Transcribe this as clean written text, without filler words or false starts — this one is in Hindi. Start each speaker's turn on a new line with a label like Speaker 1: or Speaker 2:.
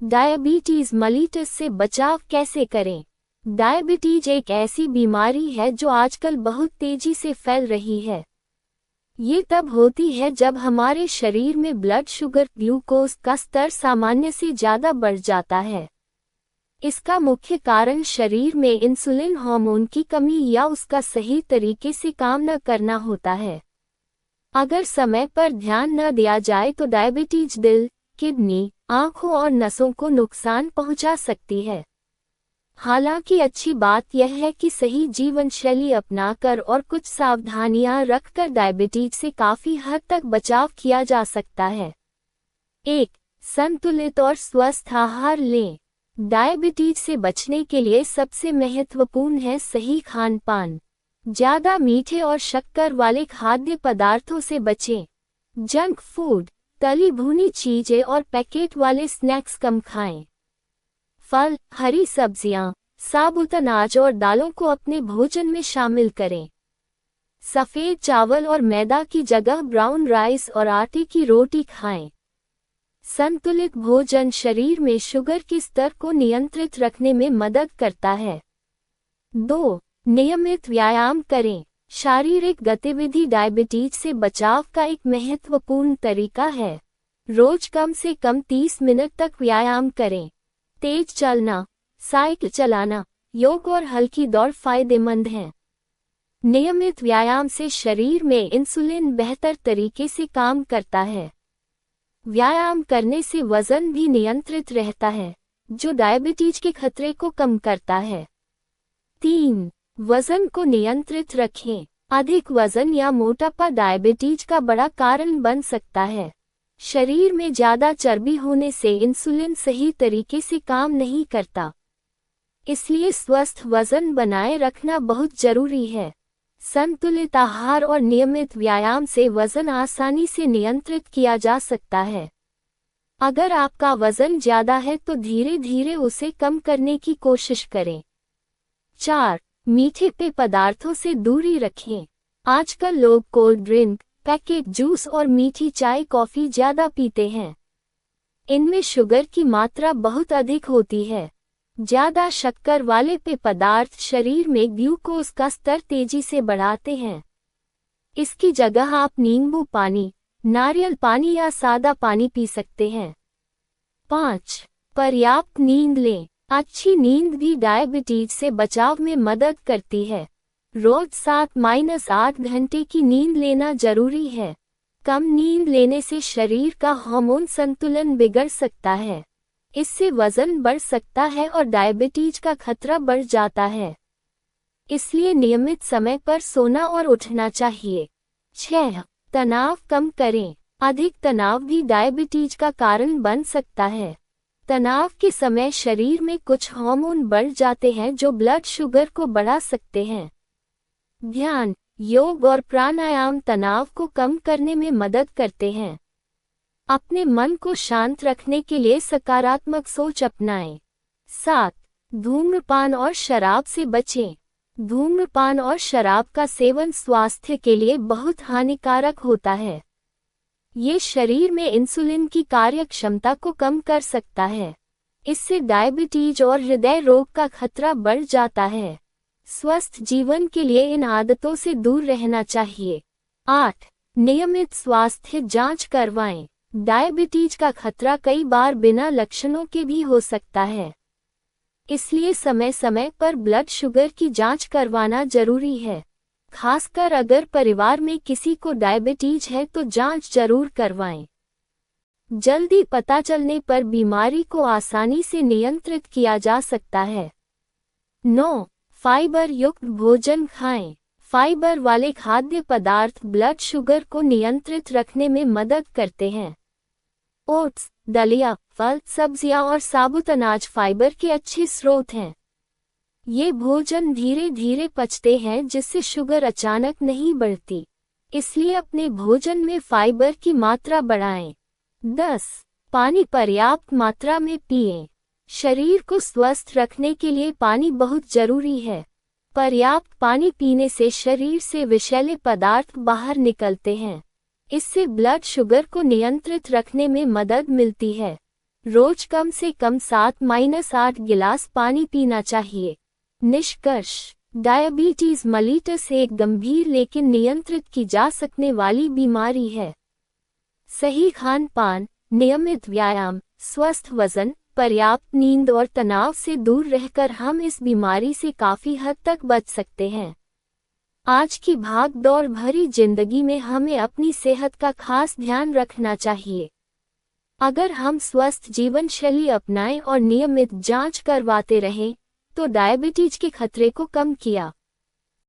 Speaker 1: डायबिटीज मेलिटस से बचाव कैसे करें? डायबिटीज एक ऐसी बीमारी है जो आजकल बहुत तेजी से फैल रही है। ये तब होती है जब हमारे शरीर में ब्लड शुगर ग्लूकोज का स्तर सामान्य से ज़्यादा बढ़ जाता है। इसका मुख्य कारण शरीर में इंसुलिन हार्मोन की कमी या उसका सही तरीके से काम न करना होता है। अगर समय पर ध्यान न दिया जाए तो डायबिटीज दिल, किडनी, आंखों और नसों को नुकसान पहुंचा सकती है। हालांकि अच्छी बात यह है कि सही जीवन शैली अपनाकर और कुछ सावधानियां रखकर डायबिटीज से काफी हद तक बचाव किया जा सकता है। 1. संतुलित और स्वस्थ आहार लें। डायबिटीज से बचने के लिए सबसे महत्वपूर्ण है सही खान पान। ज़्यादा मीठे और शक्कर वाले खाद्य पदार्थों से बचें। जंक फूड, तली भुनी चीजें और पैकेट वाले स्नैक्स कम खाएं। फल, हरी सब्जियां, साबुत अनाज और दालों को अपने भोजन में शामिल करें। सफ़ेद चावल और मैदा की जगह ब्राउन राइस और आटे की रोटी खाएं। संतुलित भोजन शरीर में शुगर के स्तर को नियंत्रित रखने में मदद करता है। 2. नियमित व्यायाम करें। शारीरिक गतिविधि डायबिटीज से बचाव का एक महत्वपूर्ण तरीका है। रोज कम से कम 30 मिनट तक व्यायाम करें। तेज चलना, साइकिल चलाना, योग और हल्की दौड़ फायदेमंद हैं। नियमित व्यायाम से शरीर में इंसुलिन बेहतर तरीके से काम करता है। व्यायाम करने से वजन भी नियंत्रित रहता है, जो डायबिटीज के खतरे को कम करता है। 3. वजन को नियंत्रित रखें। अधिक वजन या मोटापा डायबिटीज का बड़ा कारण बन सकता है। शरीर में ज़्यादा चर्बी होने से इंसुलिन सही तरीके से काम नहीं करता। इसलिए स्वस्थ वजन बनाए रखना बहुत जरूरी है। संतुलित आहार और नियमित व्यायाम से वजन आसानी से नियंत्रित किया जा सकता है। अगर आपका वजन ज़्यादा है तो धीरे धीरे उसे कम करने की कोशिश करें। 4. मीठे पेय पदार्थों से दूरी रखें। आजकल लोग कोल्ड ड्रिंक, पैकेट जूस और मीठी चाय कॉफ़ी ज़्यादा पीते हैं। इनमें शुगर की मात्रा बहुत अधिक होती है। ज़्यादा शक्कर वाले पेय पदार्थ शरीर में ग्लूकोज का स्तर तेजी से बढ़ाते हैं। इसकी जगह आप नींबू पानी, नारियल पानी या सादा पानी पी सकते हैं। 5. पर्याप्त नींद लें। अच्छी नींद भी डायबिटीज से बचाव में मदद करती है। रोज 7-8 घंटे की नींद लेना जरूरी है। कम नींद लेने से शरीर का हार्मोन संतुलन बिगड़ सकता है। इससे वजन बढ़ सकता है और डायबिटीज का खतरा बढ़ जाता है। इसलिए नियमित समय पर सोना और उठना चाहिए। 6. तनाव कम करें। अधिक तनाव भी डायबिटीज का कारण बन सकता है। तनाव के समय शरीर में कुछ हार्मोन बढ़ जाते हैं जो ब्लड शुगर को बढ़ा सकते हैं। ध्यान, योग और प्राणायाम तनाव को कम करने में मदद करते हैं। अपने मन को शांत रखने के लिए सकारात्मक सोच अपनाएं। 7. धूम्रपान और शराब से बचें। धूम्रपान और शराब का सेवन स्वास्थ्य के लिए बहुत हानिकारक होता है। ये शरीर में इंसुलिन की कार्यक्षमता को कम कर सकता है। इससे डायबिटीज और हृदय रोग का खतरा बढ़ जाता है। स्वस्थ जीवन के लिए इन आदतों से दूर रहना चाहिए। 8. नियमित स्वास्थ्य जांच करवाएं। डायबिटीज का खतरा कई बार बिना लक्षणों के भी हो सकता है। इसलिए समय समय पर ब्लड शुगर की जांच करवाना जरूरी है। खासकर अगर परिवार में किसी को डायबिटीज है तो जांच जरूर करवाएं। जल्दी पता चलने पर बीमारी को आसानी से नियंत्रित किया जा सकता है। 9. फाइबर युक्त भोजन खाएं। फाइबर वाले खाद्य पदार्थ ब्लड शुगर को नियंत्रित रखने में मदद करते हैं। ओट्स, दलिया, फल, सब्जियां और साबुत अनाज फाइबर के अच्छे स्रोत हैं। ये भोजन धीरे धीरे पचते हैं जिससे शुगर अचानक नहीं बढ़ती। इसलिए अपने भोजन में फाइबर की मात्रा बढ़ाएं। 10. पानी पर्याप्त मात्रा में पिएं। शरीर को स्वस्थ रखने के लिए पानी बहुत जरूरी है। पर्याप्त पानी पीने से शरीर से विषैले पदार्थ बाहर निकलते हैं। इससे ब्लड शुगर को नियंत्रित रखने में मदद मिलती है। रोज कम से कम 7-8 गिलास पानी पीना चाहिए। निष्कर्ष, डायबिटीज मेलिटस एक गंभीर लेकिन नियंत्रित की जा सकने वाली बीमारी है। सही खान पान, नियमित व्यायाम, स्वस्थ वजन, पर्याप्त नींद और तनाव से दूर रहकर हम इस बीमारी से काफी हद तक बच सकते हैं। आज की भाग-दौड़ भरी जिंदगी में हमें अपनी सेहत का खास ध्यान रखना चाहिए। अगर हम स्वस्थ जीवन शैली अपनाएं और नियमित जांच करवाते रहें, तो डायबिटीज के खतरे को कम किया